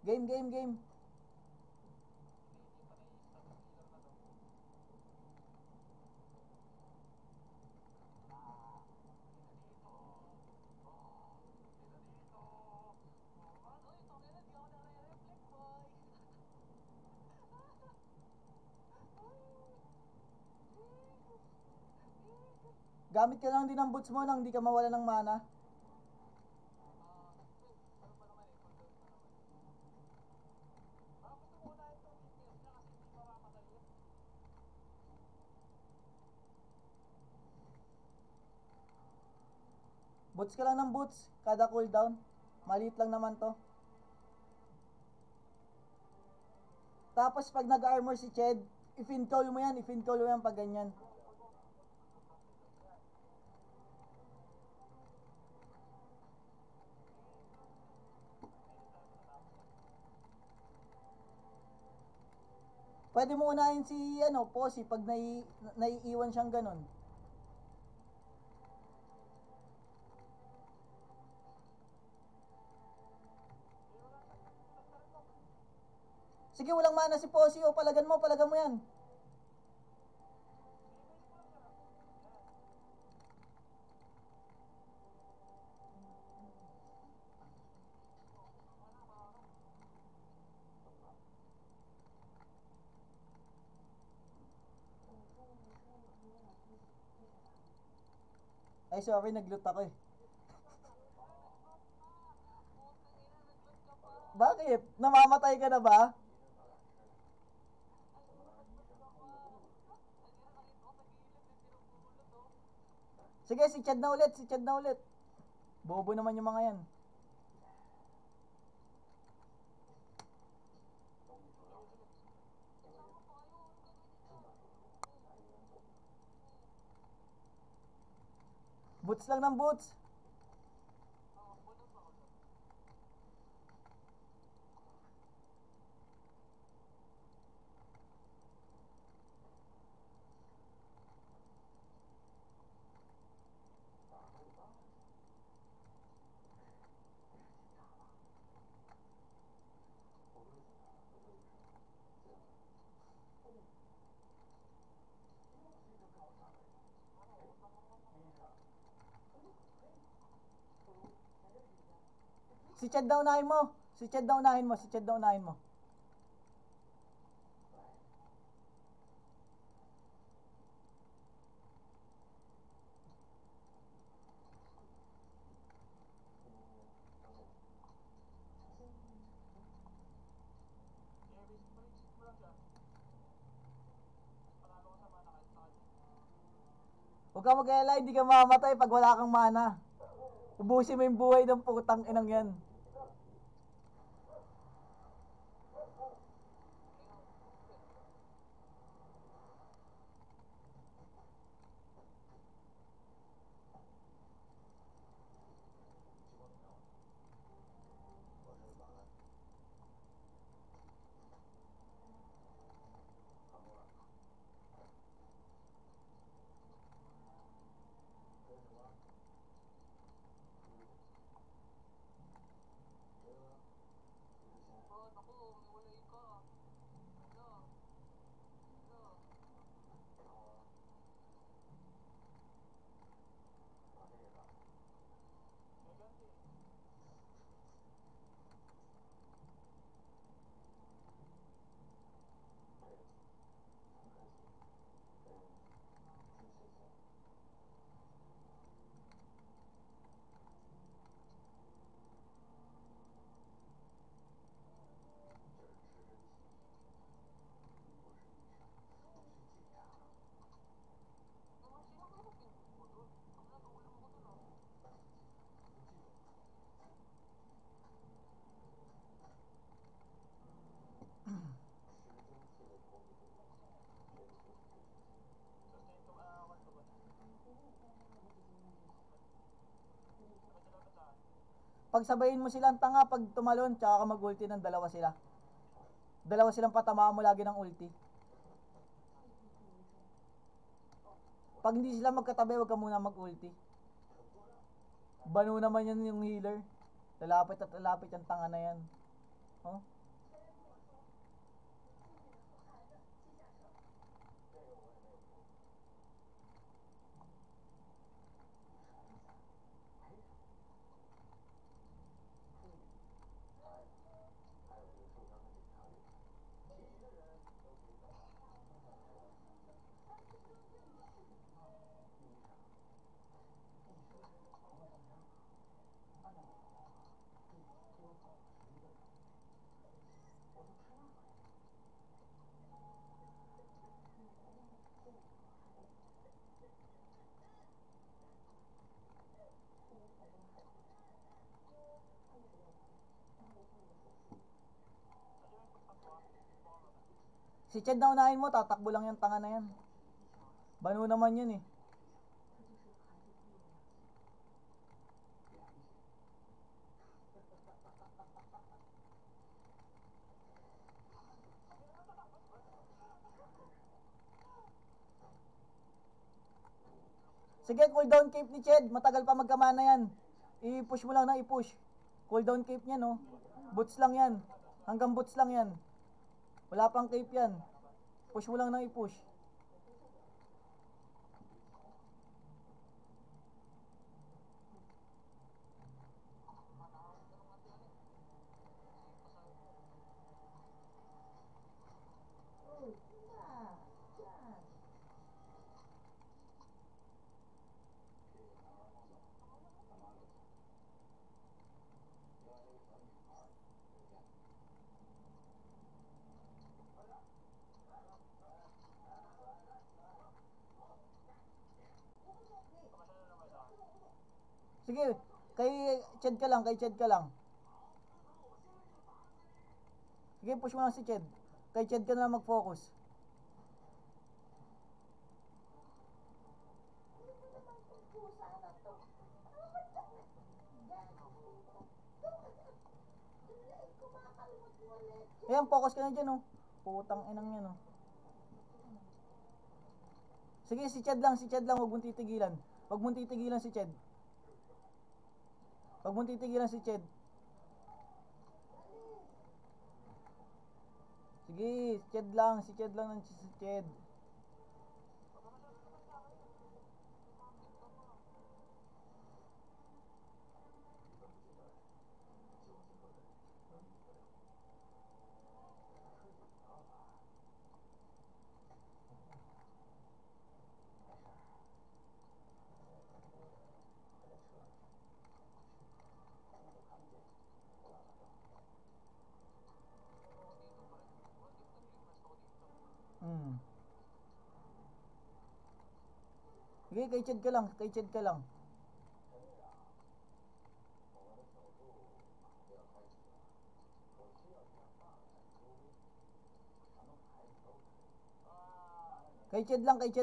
Game, game, game. Gamit ka lang din ng boots mo nang hindi ka mawala ng mana. Boots ka lang ng boots, kada cooldown. Maliit lang naman to. Tapos pag nag-armor si Ched, i-fin-call mo yan pag ganyan. Pwede mo unahin si Posi pag naiiwan siyang ganun. Sige, walang mana si Posi. O, palagan mo yan. Ay, sorry, nag-loot ako eh. Bakit? Namamatay ka na ba? Sige, si Chad na ulit. Bobo naman yung mga yan. Boots lang ng boots. Si Chad na unahin mo. Si Chad na unahin mo. Huwag ka mag-alala, hindi ka mamamatay pag wala kang mana. Ubusin mo yung buhay ng putang inang yan. Pagsabayin mo silang tanga pag tumalon, tsaka ka mag-ulti ng dalawa sila. Dalawa silang patamaan mo lagi ng ulti. Pag hindi sila magkatabi, wag ka muna mag-ulti. Banu naman yan yung healer. Lalapit at lalapit yung tanga na yan. Oh? Si Ched na unahin mo, tatakbo lang yung tanga na yan. Banu naman yun eh. Sige, cooldown cape ni Ched. Matagal pa magkamana yan. I-push mo lang na i-push. Cooldown cape niya, no? Boots lang yan. Hanggang boots lang yan. Wala pang cape yan. Push mo lang na i-push. Sige, kay Ched ka lang, kay Ched ka lang. Sige, push mo lang si Ched. Kay Ched ka na lang mag-focus. Ayan, focus ka na dyan, oh. Putang inang yan, oh. Sige, si Ched lang, huwag mong titigilan. Huwag mong titigilan si Ched. Huwag mong titigilan si Ched. Sige, si Ched lang si Ched. Sige, kay Ched ka lang, Kay Ched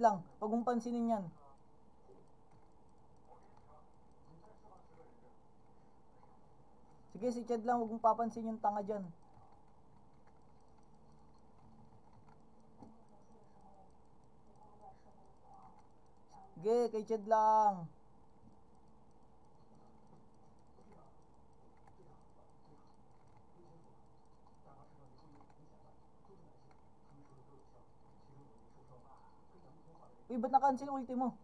lang. Huwag mong pansinin yan. Sige, si Ched lang, huwag mong papansin yung tanga dyan. Sige, kay Ched lang. Uy, ba't na-cancel ulti mo?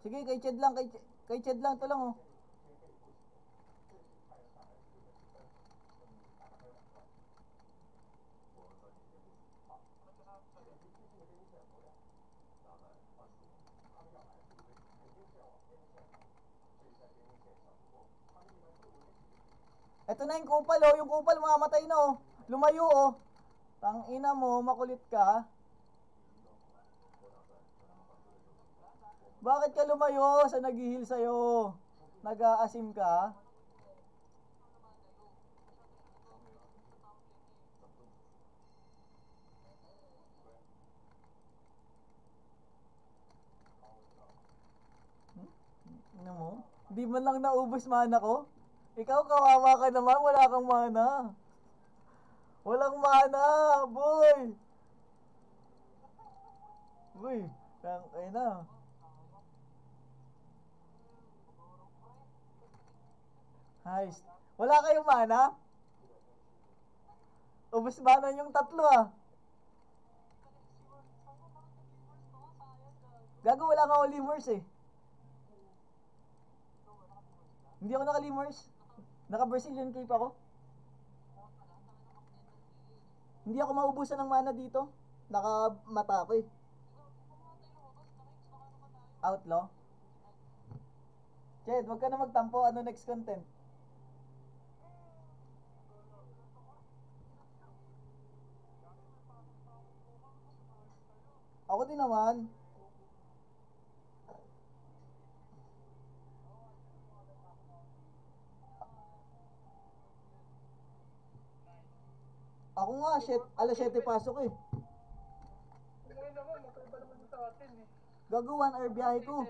Sige, kay Ched lang, kay Ched lang, ito lang, oh. Ito na yung kupal, oh. Yung kupal mamamatay na, oh. Lumayo, oh. Tangina mo, makulit ka. Bakit ka lumayo sa nag-heal sa'yo? Nag-aasim ka? Ano mo? Di man lang naubos mana ko? Ikaw, kawawa ka naman, wala kang mana. Walang mana, boy! Boy, ay na. Heist. Wala kayong mana? Ubus mana yung tatlo, ah. Gago, wala kang Olimers, eh. Hindi ako naka-Limers. Naka-Brazilian cape ako. Hindi ako maubusan ng mana dito. Naka-mata ako, eh. Outlaw? Ched, wag ka na magtampo. Ano next content? Ako din naman. Ako nga, alas 7 pasok eh. Ngayon naman, matay ba naman sa atin eh. Gago 1 hour biyahe ko.